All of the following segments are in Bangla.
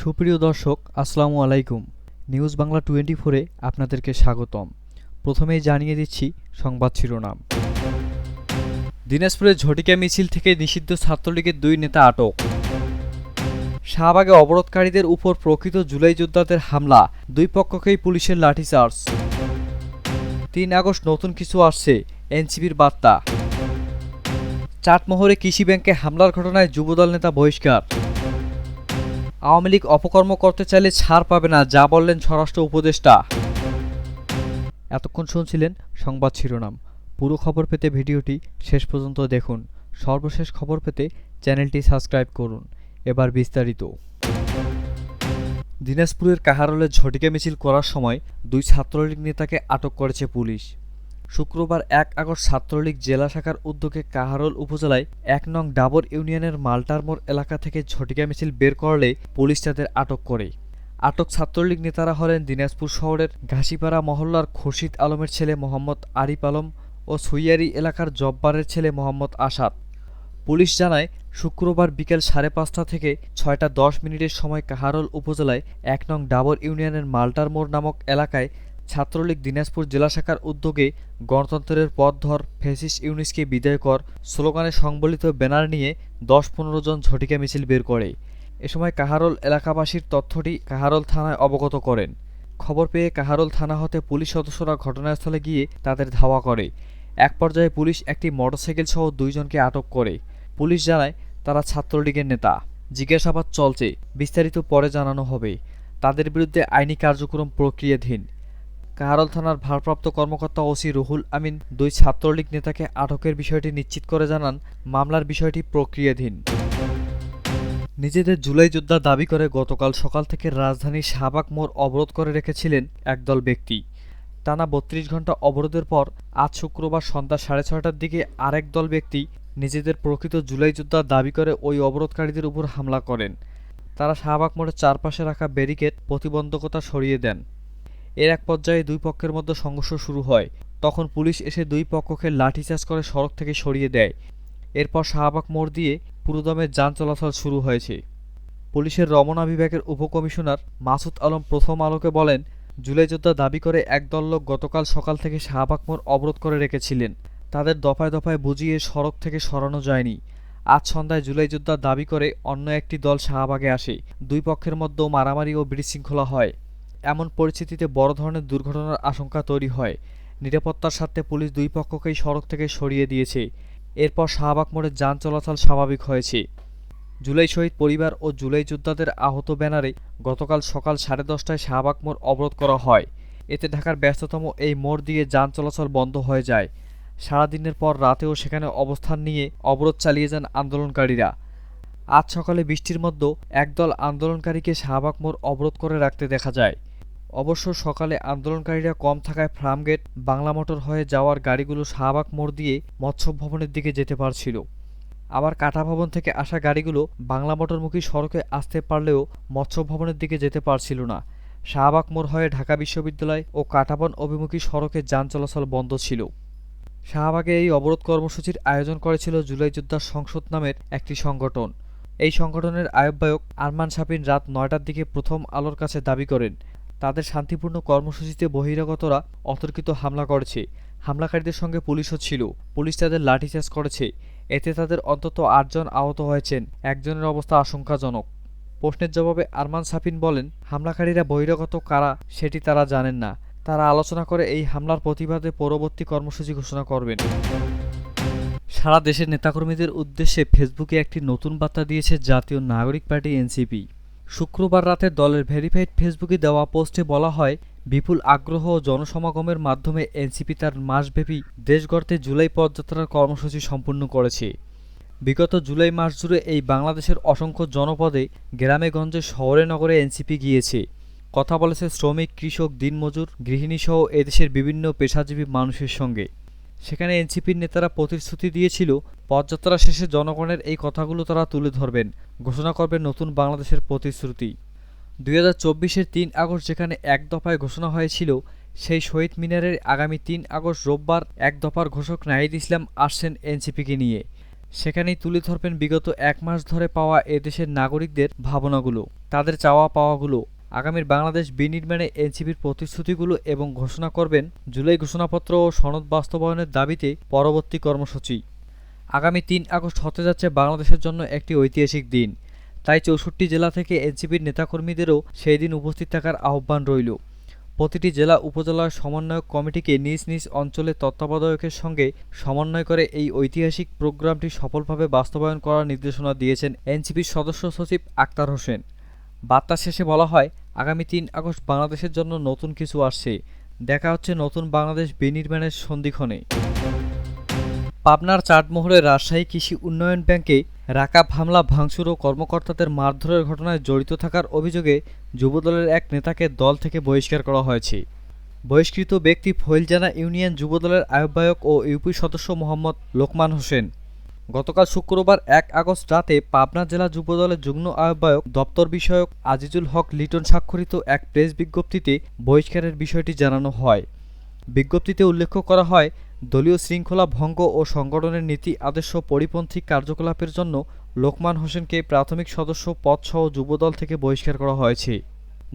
সুপ্রিয় দর্শক, আসসালামু আলাইকুম। নিউজ বাংলা 24-এ আপনাদেরকে স্বাগতম। প্রথমেই জানিয়ে দিচ্ছি সংবাদ শিরোনাম। দিনাজপুরের ঝটিকা মিছিল থেকে নিষিদ্ধ ছাত্রলীগের 2 নেতা আটক। শাহবাগে অবরোধকারীদের উপর প্রকৃত জুলাই যোদ্ধাদের হামলা, 2 পক্ষকেই পুলিশের লাঠিচার্জ। 3 আগস্ট নতুন কিছু আসছে, এনসিপির বার্তা। চাটমোহরে কৃষি ব্যাংকে হামলার ঘটনায় যুবদল নেতা বহিষ্কার। আওয়ামী লীগ অপকর্ম করতে চাইলে ছাড় পাবে না, যা বললেন স্বরাষ্ট্র উপদেষ্টা। এতক্ষণ শুনছিলেন সংবাদ শিরোনাম। পুরো খবর পেতে ভিডিওটি শেষ পর্যন্ত দেখুন। সর্বশেষ খবর পেতে চ্যানেলটি সাবস্ক্রাইব করুন। এবার বিস্তারিত। দিনাজপুরের কাহারোলে ঝটিকা মিছিল করার সময় 2 ছাত্রলীগ নেতাকে আটক করেছে পুলিশ। শুক্রবার 1 আগস্ট ছাত্রলীগ জেলা শাখার উদ্যোগে কাহারোল উপজেলায় 1 নং ডাবর ইউনিয়নের মাল্টার মোড় এলাকা থেকে ঝটিকা মিছিল বের করলে পুলিশ তাদের আটক করে। আটক ছাত্রলীগ নেতারা হলেন দিনাজপুর শহরের ঘাসিপাড়া মহল্লার খুরশিদ আলমের ছেলে মোহাম্মদ আরিফ আলম ও সুইয়ারি এলাকার জব্বারের ছেলে মোহাম্মদ আসাদ। পুলিশ জানায়, শুক্রবার বিকেল 5:30 থেকে 6:10 সময় কাহারোল উপজেলায় 1 নং ডাবর ইউনিয়নের মাল্টার মোড় নামক এলাকায় ছাত্রলীগ দিনাজপুর জেলা শাখার উদ্যোগে গণতন্ত্রের পথ ধর, ফ্যাসিস্ট ইউনিসকে বিদায় কর স্লোগানে সংবলিত ব্যানার নিয়ে 10-15 জন ঝটিকা মিছিল বের করে। এ সময় কাহারোল এলাকাবাসীর তথ্যটি কাহারোল থানায় অবগত করেন। খবর পেয়ে কাহারোল থানা হতে পুলিশ সদস্যরা ঘটনাস্থলে গিয়ে তাদের ধাওয়া করে। এক পর্যায়ে পুলিশ একটি মোটরসাইকেল সহ 2 জনকে আটক করে। পুলিশ জানায়, তারা ছাত্রলীগের নেতা। জিজ্ঞাসাবাদ চলছে, বিস্তারিত পরে জানানো হবে। তাদের বিরুদ্ধে আইনি কার্যক্রম প্রক্রিয়াধীন। কাহারোল থানার ভারপ্রাপ্ত কর্মকর্তা ওসি রুহুল আমিন 2 ছাত্রলীগ নেতাকে আটকের বিষয়টি নিশ্চিত করে জানান, মামলার বিষয়টি প্রক্রিয়াধীন। নিজেদের জুলাই যোদ্ধা দাবি করে গতকাল সকাল থেকে রাজধানীর শাহবাগ মোড় অবরোধ করে রেখেছিলেন একদল ব্যক্তি। টানা 32 ঘণ্টা অবরোধের পর আজ শুক্রবার সন্ধ্যা 6:30টার দিকে আরেক দল ব্যক্তি নিজেদের প্রকৃত জুলাই যোদ্ধা দাবি করে ওই অবরোধকারীদের উপর হামলা করেন। তারা শাহবাগ মোড়ের চারপাশে রাখা ব্যারিকেড প্রতিবন্ধকতা সরিয়ে দেন। এর এক পর্যায়ে 2 পক্ষের মধ্যে সংঘর্ষ শুরু হয়। তখন পুলিশ এসে 2 পক্ষকে লাঠিচার্জ করে সড়ক থেকে সরিয়ে দেয়। এরপর শাহবাগ মোড় দিয়ে পুরোদমে যান চলাচল শুরু হয়েছে। পুলিশের রমনা বিভাগের উপকমিশনার মাসুদ আলম প্রথম আলোকে বলেন, জুলাই যোদ্ধা দাবি করে একদল লোক গতকাল সকাল থেকে শাহবাগ মোড় অবরোধ করে রেখেছিলেন। তাদের দফায় দফায় বুঝিয়ে সড়ক থেকে সরানো যায়নি। আজ সন্ধ্যায় জুলাই যোদ্ধা দাবি করে অন্য একটি দল শাহবাগে আসে। 2 পক্ষের মধ্যেও মারামারি ও বিশৃঙ্খলা হয়। এমন পরিস্থিতিতে বড় ধরনের দুর্ঘটনার আশঙ্কা তৈরি হয়। নিরাপত্তার স্বার্থে পুলিশ 2 পক্ষকেই সড়ক থেকে সরিয়ে দিয়েছে। এরপর শাহবাগ মোড়ে যান চলাচল স্বাভাবিক হয়েছে। জুলাই শহীদ পরিবার ও জুলাই যোদ্ধাদের আহত ব্যানারে গতকাল সকাল 10:30টায় শাহবাগ মোড় অবরোধ করা হয়। এতে ঢাকার ব্যস্ততম এই মোড় দিয়ে যান চলাচল বন্ধ হয়ে যায়। সারাদিনের পর রাতেও সেখানে অবস্থান নিয়ে অবরোধ চালিয়ে যান আন্দোলনকারীরা। আজ সকালে বৃষ্টির মধ্যেও একদল আন্দোলনকারীকে শাহবাগ মোড় অবরোধ করে রাখতে দেখা যায়। অবশ্য সকালে আন্দোলনকারীরা কম থাকায় ফার্মগেট, বাংলা মোটর হয়ে যাওয়ার গাড়িগুলো শাহবাগ মোড় দিয়ে মৎস্য ভবনের দিকে যেতে পারছিল। আবার কাটা ভবন থেকে আসা গাড়িগুলো বাংলা মোটরমুখী সড়কে আসতে পারলেও মৎস্য ভবনের দিকে যেতে পারছিল না। শাহবাগ মোড় হয়ে ঢাকা বিশ্ববিদ্যালয় ও কাটাবন অভিমুখী সড়কে যান চলাচল বন্ধ ছিল। শাহবাগে এই অবরোধ কর্মসূচির আয়োজন করেছিল জুলাই যোদ্ধা সংসদ নামের একটি সংগঠন। এই সংগঠনের আহ্বায়ক আরমান শাফিন রাত 9টার দিকে প্রথম আলোর কাছে দাবি করেন, তাদের শান্তিপূর্ণ কর্মসূচিতে বহিরাগতরা অতর্কিত হামলা করেছে। হামলাকারীদের সঙ্গে পুলিশও ছিল। পুলিশ তাদের লাঠিচার্জ করেছে। এতে তাদের অন্তত 8 জন আহত হয়েছেন। একজনের অবস্থা আশঙ্কাজনক। প্রশ্নের জবাবে আরমান শাফিন বলেন, হামলাকারীরা বহিরাগত কারা সেটি তারা জানেন না। তারা আলোচনা করে এই হামলার প্রতিবাদে পরবর্তী কর্মসূচি ঘোষণা করবেন। সারা দেশের নেতাকর্মীদের উদ্দেশ্যে ফেসবুকে একটি নতুন বার্তা দিয়েছে জাতীয় নাগরিক পার্টি এনসিপি। শুক্রবার রাতে দলের ভেরিফাইড ফেসবুকে দেওয়া পোস্টে বলা হয়, বিপুল আগ্রহ ও জনসমাগমের মাধ্যমে এনসিপি তার মাসব্যাপী দেশ গড়তে জুলাই পদযাত্রার কর্মসূচি সম্পূর্ণ করেছে। বিগত জুলাই মাস জুড়ে এই বাংলাদেশের অসংখ্য জনপদে, গ্রামে গঞ্জে, শহরে নগরে এনসিপি গিয়েছে। কথা বলেছে শ্রমিক, কৃষক, দিনমজুর, গৃহিণীসহ এদেশের বিভিন্ন পেশাজীবী মানুষের সঙ্গে। সেখানে এনসিপির নেতারা প্রতিশ্রুতি দিয়েছিল, পদযাত্রা শেষে জনগণের এই কথাগুলো তারা তুলে ধরবেন, ঘোষণা করবেন নতুন বাংলাদেশের প্রতিশ্রুতি। 2024-এর 3 আগস্ট যেখানে এক দফায় ঘোষণা হয়েছিল, সেই শহীদ মিনারের আগামী 3 আগস্ট রোববার এক দফার ঘোষক নাহিদ ইসলাম আসছেন এনসিপিকে নিয়ে। সেখানেই তুলে ধরবেন বিগত ১ মাস ধরে পাওয়া এদেশের নাগরিকদের ভাবনাগুলো, তাদের চাওয়া পাওয়াগুলো, আগামীর বাংলাদেশ বিনির্মাণে এনসিপির প্রতিশ্রুতিগুলো এবং ঘোষণা করবেন জুলাই ঘোষণাপত্র ও সনদ বাস্তবায়নের দাবিতে পরবর্তী কর্মসূচি। আগামী ৩ আগস্ট হতে যাচ্ছে বাংলাদেশের জন্য একটি ঐতিহাসিক দিন। তাই ৬৪ জেলা থেকে এনসিপির নেতাকর্মীদেরও সেই দিন উপস্থিত থাকার আহ্বান রইল। প্রতিটি জেলা উপজেলার সমন্বয়ক কমিটিকে নিজ নিজ অঞ্চলের তত্ত্বাবধায়কের সঙ্গে সমন্বয় করে এই ঐতিহাসিক প্রোগ্রামটি সফলভাবে বাস্তবায়ন করার নির্দেশনা দিয়েছেন এনসিপির সদস্য সচিব আক্তার হোসেন। বার্তা শেষে বলা হয়, আগামী ৩ আগস্ট বাংলাদেশের জন্য নতুন কিছু আসছে। দেখা হচ্ছে নতুন বাংলাদেশ বিনির্মাণের সন্ধিক্ষণে। পাবনার চাটমোহরে রাজশাহী কৃষি উন্নয়ন ব্যাংকে রাকাব হামলা, ভাঙচুর ও কর্মকর্তাদের মারধরের ঘটনায় জড়িত থাকার অভিযোগে যুবদলের এক নেতাকে দল থেকে বহিষ্কার করা হয়েছে। বহিষ্কৃত ব্যক্তি ফইলজানা ইউনিয়ন যুবদলের আহ্বায়ক ও ইউপি সদস্য মোহাম্মদ লোকমান হোসেন। গতকাল শুক্রবার ১ আগস্ট রাতে পাবনা জেলা যুবদলের যুগ্ম আহ্বায়ক দপ্তর বিষয়ক আজিজুল হক লিটন স্বাক্ষরিত এক প্রেস বিজ্ঞপ্তিতে বহিষ্কারের বিষয়টি জানানো হয়। বিজ্ঞপ্তিতে উল্লেখ করা হয়, দলীয় শৃঙ্খলা ভঙ্গ ও সংগঠনের নীতি আদর্শ পরিপন্থী কার্যকলাপের জন্য লোকমান হোসেনকে প্রাথমিক সদস্য পদসহ যুবদল থেকে বহিষ্কার করা হয়েছে।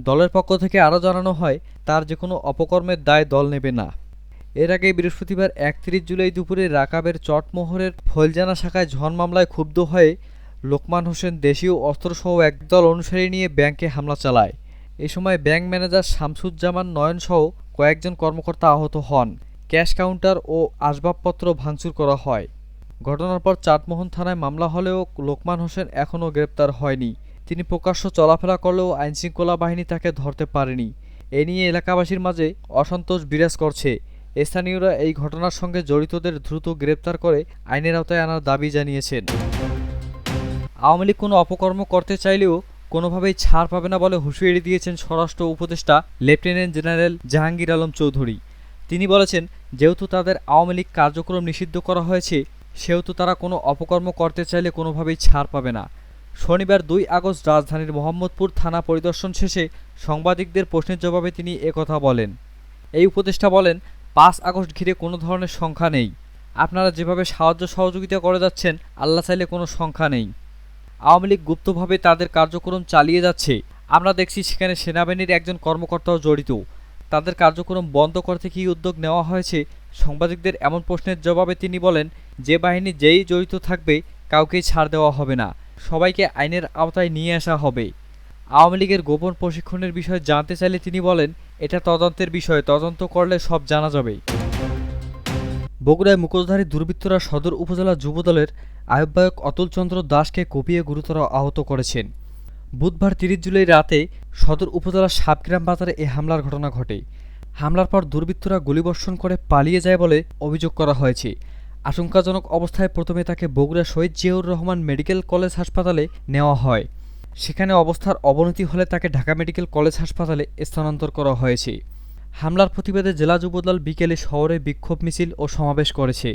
দলের পক্ষ থেকে আরও জানানো হয়, তার যে কোনো অপকর্মের দায় দল নেবে না। এর আগে বৃহস্পতিবার ৩১ জুলাই দুপুরে রাকাবের চটমোহরের ফইলজানা শাখায় ঝন মামলায় ক্ষুব্ধ হয়ে লোকমান হোসেন দেশীয় অস্ত্রসহ একদল অনুসারী নিয়ে ব্যাংকে হামলা চালায়। এ সময় ব্যাংক ম্যানেজার শামসুজ্জামান নয়নসহ কয়েকজন কর্মকর্তা আহত হন। ক্যাশ কাউন্টার ও আসবাবপত্র ভাঙচুর করা হয়। ঘটনার পর চাটমোহর থানায় মামলা হলেও লোকমান হোসেন এখনও গ্রেপ্তার হয়নি। তিনি প্রকাশ্য চলাফেরা করলেও আইনশৃঙ্খলা বাহিনী তাকে ধরতে পারেনি। এ নিয়ে এলাকাবাসীর মাঝে অসন্তোষ বিরাজ করছে। স্থানীয়রা এই ঘটনার সঙ্গে জড়িতদের দ্রুত গ্রেপ্তার করে আইনের আওতায় আনার দাবি জানিয়েছেন। আওয়ামী লীগ কোনো অপকর্ম করতে চাইলেও কোনোভাবেই ছাড় পাবে না বলে হুঁশিয়ারি দিয়েছেন স্বরাষ্ট্র উপদেষ্টা লেফটেন্যান্ট জেনারেল জাহাঙ্গীর আলম চৌধুরী। তিনি বলেছেন, যেহেতু তাদের আওয়ামী লীগ কার্যক্রম নিষিদ্ধ করা হয়েছে, সেহেতু তারা কোনো অপকর্ম করতে চাইলে কোনোভাবেই ছাড় পাবে না। শনিবার ২ আগস্ট রাজধানীর মোহাম্মদপুর থানা পরিদর্শন শেষে সাংবাদিকদের প্রশ্নের জবাবে তিনি একথা বলেন। এই উপদেষ্টা বলেন, ৫ আগস্ট ঘিরে কোনো ধরনের সংখ্যা নেই। আপনারা যেভাবে সাহায্য সহযোগিতা করে যাচ্ছেন, আল্লাহ চাইলে কোনো সংখ্যা নেই। আওয়ামী লীগ গুপ্তভাবে তাদের কার্যক্রম চালিয়ে যাচ্ছে। আমরা দেখছি সেখানে সেনাবাহিনীর একজন কর্মকর্তাও জড়িত। তাদের কার্যক্রম বন্ধ করতে কী উদ্যোগ নেওয়া হয়েছে? সাংবাদিকদের এমন প্রশ্নের জবাবে তিনি বলেন, যে বাহিনী যেই জড়িত থাকবে কাউকেই ছাড় দেওয়া হবে না, সবাইকে আইনের আওতায় নিয়ে আসা হবে। আওয়ামী লীগের গোপন প্রশিক্ষণের বিষয়ে জানতে চাইলে তিনি বলেন, এটা তদন্তের বিষয়, তদন্ত করলে সব জানা যাবে। বগুড়ায় মুখোশধারী দুর্বৃত্তরা সদর উপজেলা যুবদলের আহ্বায়ক অতুল চন্দ্র দাসকে কুপিয়ে গুরুতর আহত করেছেন। বুধবার ৩০ জুলাই রাতে সদর উপজেলার সাবগ্রাম বাজারে এ হামলার ঘটনা ঘটে। হামলার পর দুর্বৃত্তরা গুলিবর্ষণ করে পালিয়ে যায় বলে অভিযোগ করা হয়েছে। আশঙ্কাজনক অবস্থায় প্রথমে তাকে বগুড়া শহীদ জিয়াউর রহমান মেডিকেল কলেজ হাসপাতালে নেওয়া হয়। সেখানে অবস্থার অবনতি হলে তাকে ঢাকা মেডিকেল কলেজ হাসপাতালে স্থানান্তর করা হয়েছে। হামলার প্রতিবাদে জেলা যুবদল বিকেলে শহরে বিক্ষোভ মিছিল ও সমাবেশ করেছে।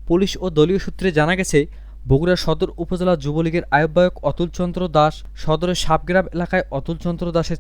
পুলিশ ও দলীয় সূত্রে জানা গেছে, বগুড়া সদর উপজেলা যুবলীগের আহ্বায়ক অতুল চন্দ্র দাস সদরের সাবগ্রাম এলাকায় অতুল চন্দ্র দাসের